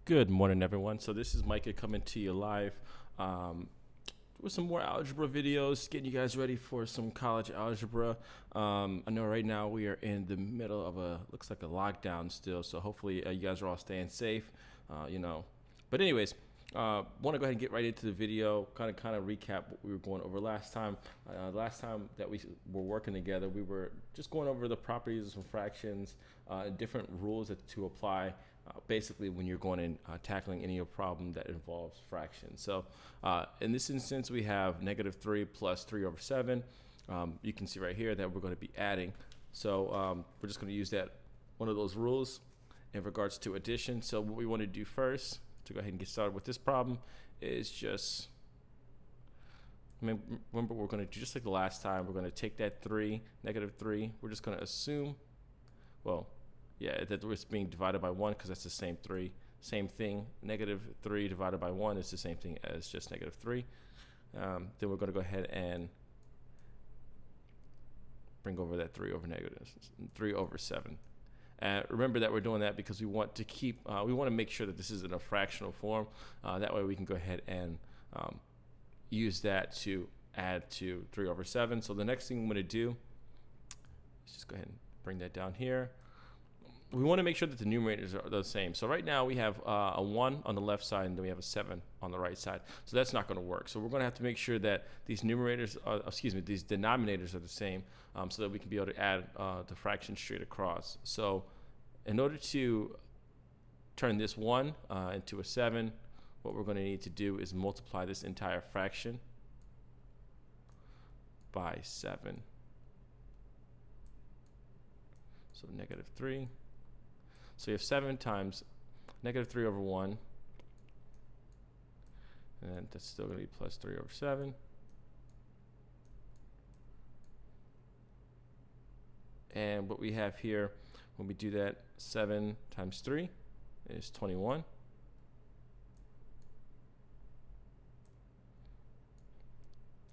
Good morning, everyone. So this is Micah coming to you live with some more algebra videos, getting you guys ready for some college algebra. I know right now we are in the middle of looks like a lockdown still, so hopefully you guys are all staying safe, you know. But anyways, want to go ahead and get right into the video, kind of recap what we were going over last time. Last time that we were working together, we were just going over the properties of some fractions, different rules to apply basically when you're going and tackling any problem that involves fractions. So in this instance, we have -3 plus 3 over 7. You can see right here that we're going to be adding. So we're just going to use that one of those rules in regards to addition. So what we want to do first to go ahead and get started with this problem is just remember we're going to do just like the last time. We're going to take that 3, -3. We're just going to assume, well, yeah, that it's being divided by 1 because that's the same 3. Same thing, -3 divided by 1 is the same thing as just -3. Then we're going to go ahead and bring over that 3 over 7. Remember that we're doing that because we want to we want to make sure that this is in a fractional form. That way we can go ahead and use that to add to 3 over 7. So the next thing I'm going to do is just go ahead and bring that down here. We want to make sure that the numerators are the same. So right now we have a 1 on the left side and then we have a 7 on the right side. So that's not going to work. So we're going to have to make sure that these these denominators are the same so that we can be able to add the fraction straight across. So in order to turn this 1 into a 7, what we're going to need to do is multiply this entire fraction by 7. So -3. So you have 7 times -3 over 1, and that's still going to be plus 3 over 7. And what we have here, when we do that, 7 times 3 is 21.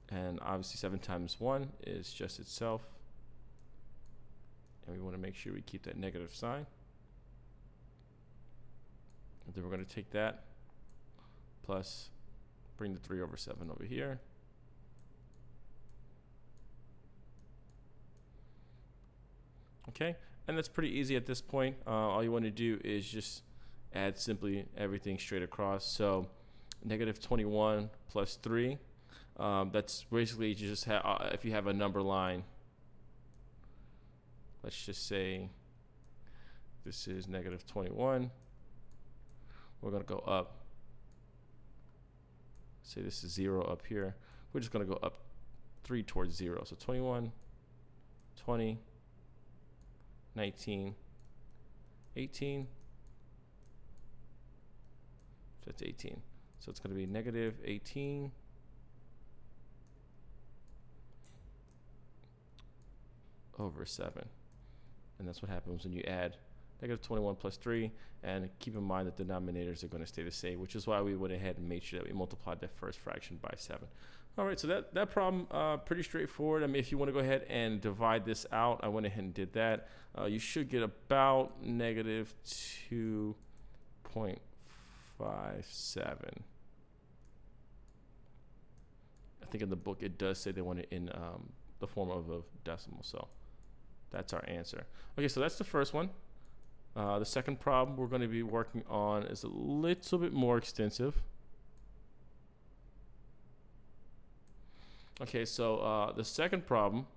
And obviously 7 times 1 is just itself. And we want to make sure we keep that negative sign. And then we're going to take that plus bring the 3 over 7 over here. Okay, and that's pretty easy at this point. All you want to do is just add simply everything straight across. So -21 plus 3. That's basically just if you have a number line. Let's just say this is -21. We're going to go up. Say this is 0 up here. We're just going to go up 3 towards 0. So 21, 20, 19, 18. So that's 18. So it's going to be -18 over 7. And that's what happens when you add -21 plus 3, and keep in mind that the denominators are going to stay the same, which is why we went ahead and made sure that we multiplied that first fraction by 7. All right, so that problem, pretty straightforward. I mean, if you want to go ahead and divide this out, I went ahead and did that. You should get about -2.57. I think in the book it does say they want it in the form of a decimal, so that's our answer. Okay, so that's the first one. The second problem we're going to be working on is a little bit more extensive. Okay, so the second problem,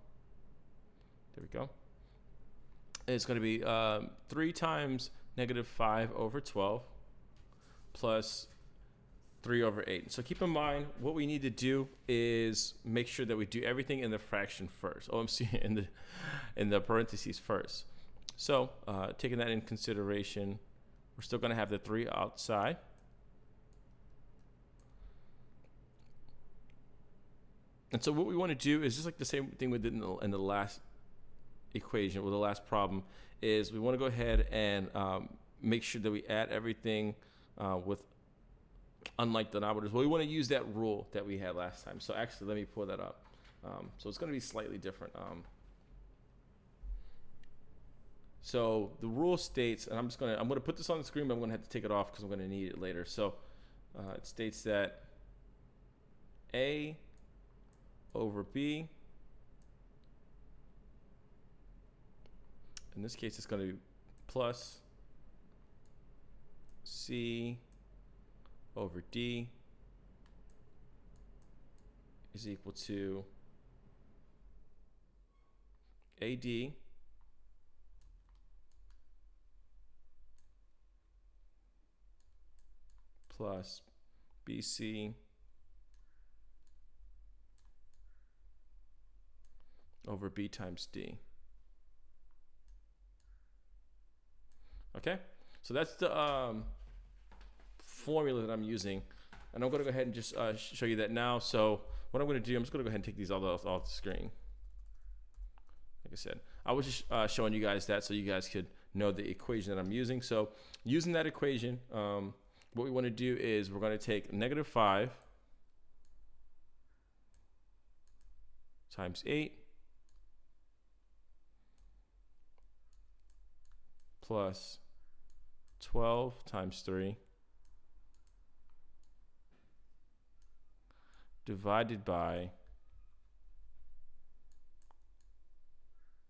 there we go, is going to be 3 times -5 over 12 plus 3 over 8. So keep in mind, what we need to do is make sure that we do everything in the fraction first. Oh, I'm seeing in the parentheses first. So taking that in consideration, we're still going to have the 3 outside. And so what we want to do is just like the same thing we did in the last equation, or the last problem, is we want to go ahead and make sure that we add everything with unlike denominators. Well, we want to use that rule that we had last time. So actually, let me pull that up. So it's going to be slightly different. So the rule states, and I'm gonna put this on the screen, but I'm gonna have to take it off because I'm gonna need it later. So it states that A over B, in this case it's gonna be plus C over D is equal to AD plus BC over B times D. Okay, so that's the formula that I'm using, and I'm going to go ahead and just show you that now. So what I'm going to do, I'm just going to go ahead and take these all off the screen. Like I said, I was just showing you guys that so you guys could know the equation that I'm using. So using that equation, what we want to do is we're going to take -5 times 8 plus 12 times 3 divided by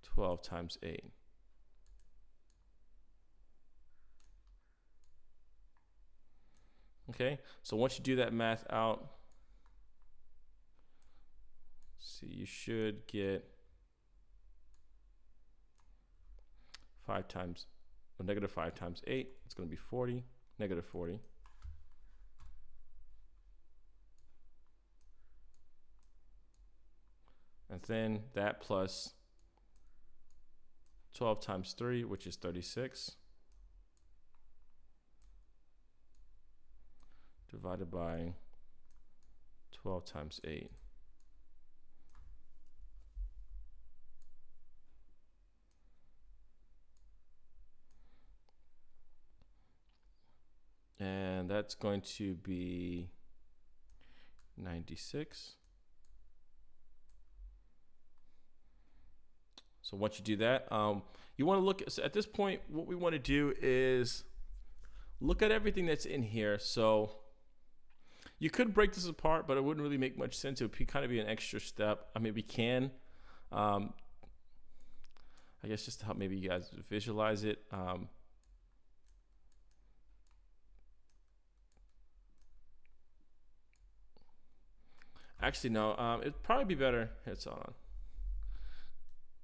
12 times 8. Okay, so once you do that math out, see, you should get -5 times 8. It's going to be 40, -40. And then that plus 12 times 3, which is 36, divided by 12 times 8. And that's going to be 96. So once you do that, you want to look at this point, what we want to do is look at everything that's in here. So you could break this apart, but it wouldn't really make much sense. It would kind of be an extra step. I mean, we can, I guess, just to help maybe you guys visualize it. Actually, no, it'd probably be better. It's on.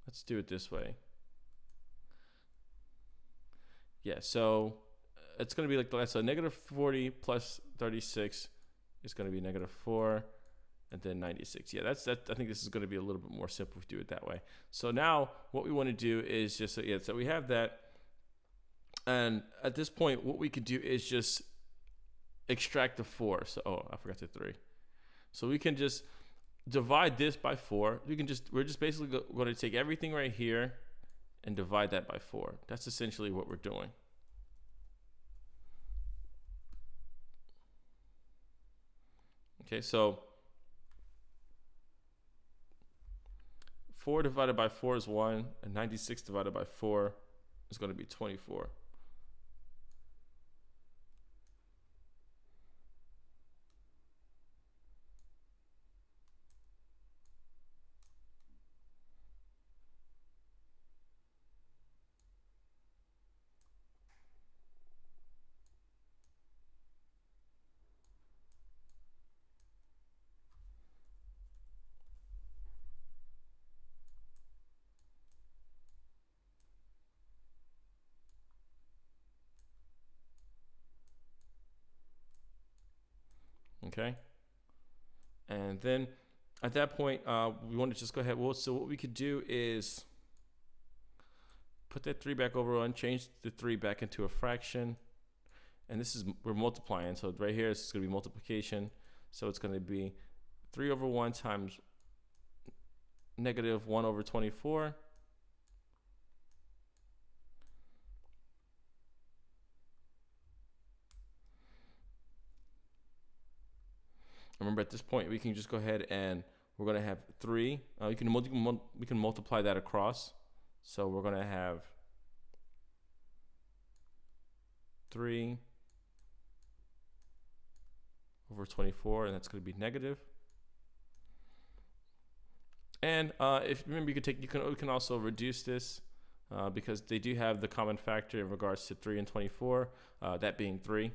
Let's do it this way. Yeah, so it's going to be like that. So -40 plus 36 is going to be -4, and then 96. Yeah, that's that. I think this is going to be a little bit more simple if we do it that way. So now what we want to do is just, so we have that. And at this point, what we could do is just extract the 4. So, I forgot the 3. So we can just divide this by 4. We're just basically going to take everything right here and divide that by 4. That's essentially what we're doing. Okay, so 4 divided by 4 is 1, and 96 divided by 4 is going to be 24. Okay, and then at that point, we want to just go ahead. Well, so what we could do is put that 3 back over and change the 3 back into a fraction. And this is, we're multiplying. So right here, it's going to be multiplication. So it's going to be 3 over 1 times -1 over 24. Remember, at this point, we can just go ahead and we're going to have 3. We can multiply that across. So we're going to have 3 over 24, and that's going to be negative. And if remember, you can also reduce this because they do have the common factor in regards to 3 and 24, that being 3.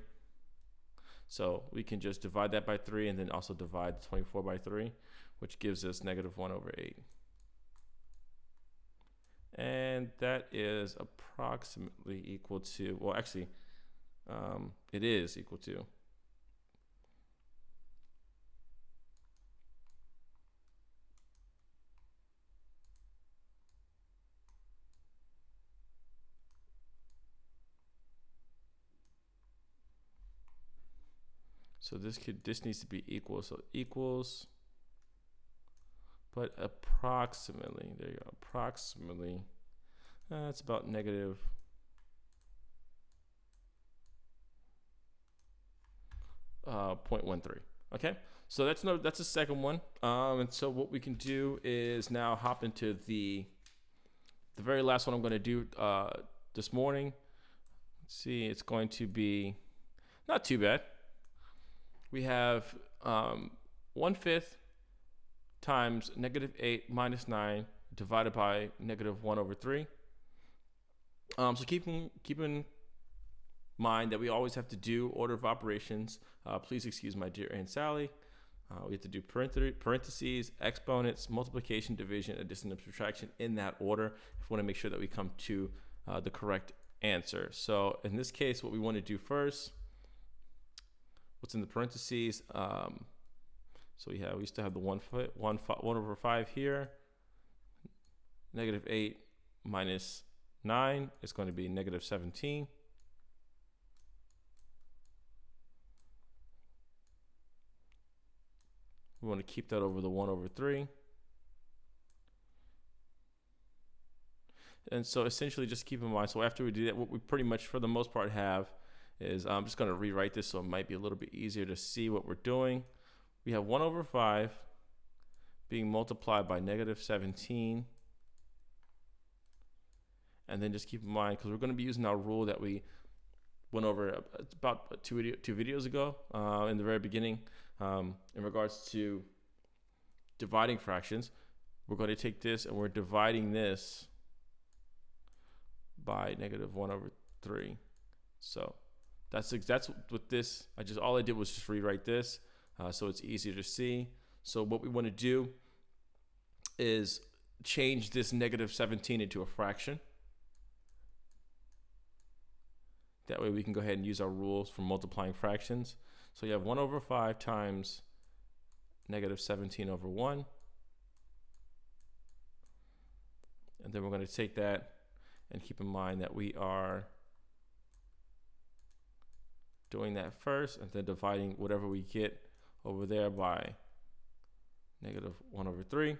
So we can just divide that by 3 and then also divide the 24 by 3, which gives us negative 1 over 8. And that is approximately equal to, well, actually, it is equal to so this needs to be equal. So equals, but approximately, there you go, approximately, it's about negative 0.13. Okay, so that's the second one. And so what we can do is now hop into the very last one I'm going to do this morning. Let's see, it's going to be not too bad. We have 1/5 times negative 8 minus 9 divided by negative 1 over 3. So keep in mind that we always have to do order of operations. Please excuse my dear Aunt Sally. We have to do parentheses, exponents, multiplication, division, addition, and subtraction in that order if we want to make sure that we come to the correct answer. So in this case, what we want to do first, what's in the parentheses? So we used to have the 1 over 5 here. Negative 8 minus 9 is going to be negative 17. We want to keep that over the 1 over 3. And so essentially just keep in mind, so after we do that, what we pretty much for the most part have is, I'm just going to rewrite this so it might be a little bit easier to see what we're doing. We have 1 over 5 being multiplied by negative 17. And then just keep in mind, because we're going to be using our rule that we went over about two videos ago in the very beginning in regards to dividing fractions. We're going to take this and we're dividing this by negative 1 over 3. So that's what this, all I did was just rewrite this so it's easier to see. So what we want to do is change this negative 17 into a fraction. That way we can go ahead and use our rules for multiplying fractions. So you have 1 over 5 times negative 17 over 1. And then we're going to take that and keep in mind that we are doing that first and then dividing whatever we get over there by negative 1 over 3.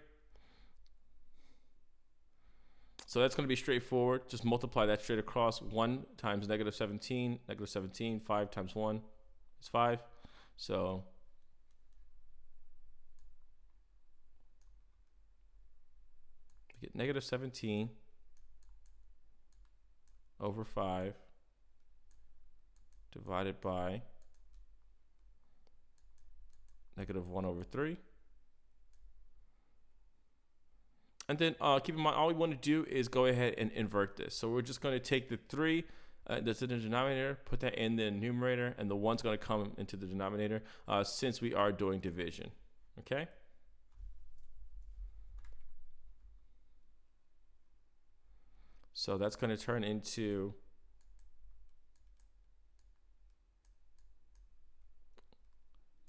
So that's going to be straightforward. Just multiply that straight across. 1 times negative 17, 5 times 1 is 5. So we get negative 17 over 5 divided by negative 1 over 3. And then keep in mind, all we want to do is go ahead and invert this. So we're just going to take the 3 that's in the denominator, put that in the numerator, and the 1's going to come into the denominator since we are doing division. Okay? So that's going to turn into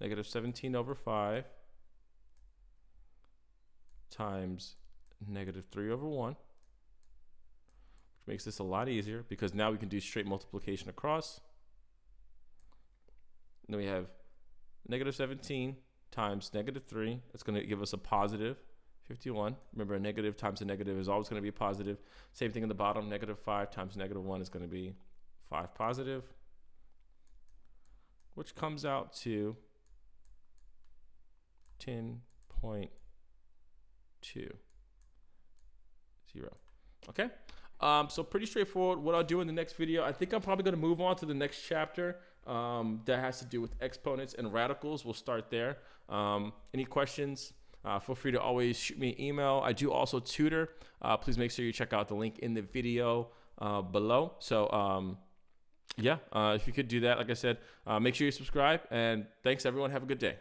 negative 17 over 5 times negative 3 over 1, which makes this a lot easier because now we can do straight multiplication across. And then we have negative 17 times negative 3. That's going to give us a positive 51. Remember, a negative times a negative is always going to be positive. Same thing in the bottom. Negative 5 times negative 1 is going to be 5 positive, which comes out to 10.20. Okay. So pretty straightforward. What I'll do in the next video, I think I'm probably going to move on to the next chapter that has to do with exponents and radicals. We'll start there. Any questions? Feel free to always shoot me an email. I do also tutor. Please make sure you check out the link in the video below. So yeah, if you could do that, like I said, make sure you subscribe. And thanks, everyone. Have a good day.